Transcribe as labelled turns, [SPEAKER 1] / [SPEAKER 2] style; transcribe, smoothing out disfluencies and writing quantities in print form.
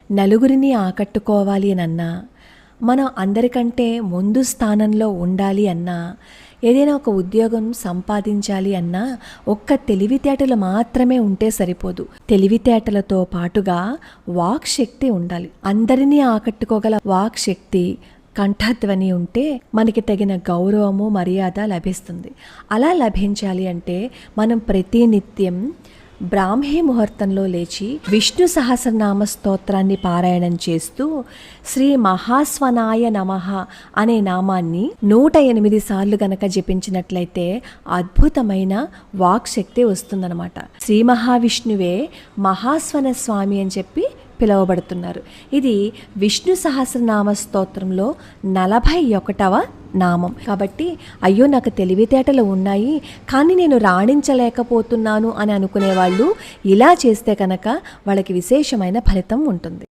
[SPEAKER 1] నలుగురిని ఆకట్టుకోవాలి అన్నా, మనం అందరికంటే ముందు స్థానంలో ఉండాలి అన్నా, ఏదైనా ఒక ఉద్యోగం సంపాదించాలి అన్నా ఒక్క తెలివితేటలు మాత్రమే ఉంటే సరిపోదు. తెలివితేటలతో పాటుగా వాక్ శక్తి ఉండాలి. అందరినీ ఆకట్టుకోగల వాక్ శక్తి, కంఠధ్వని ఉంటే మనకి తగిన గౌరవము, మర్యాద లభిస్తుంది. అలా లభించాలి అంటే మనం ప్రతినిత్యం బ్రాహ్మీ ముహూర్తంలో లేచి విష్ణు సహస్రనామ స్తోత్రాన్ని పారాయణం చేస్తూ శ్రీ మహాస్వనాయ నమః అనే నామాన్ని 108 సార్లు గనక జపించినట్లయితే అద్భుతమైన వాక్ శక్తి వస్తుందన్నమాట. శ్రీ మహావిష్ణువే మహాస్వన స్వామి అని చెప్పి పిలువబడుతున్నారు. ఇది విష్ణు సహస్రనామ స్తోత్రంలో 41వ నామం. కాబట్టి అయ్యో నాకు తెలివితేటలు ఉన్నాయి కానీ నేను రాణించలేకపోతున్నాను అని అనుకునే వాళ్ళు ఇలా చేస్తే కనుక వాళ్ళకి విశేషమైన ఫలితం ఉంటుంది.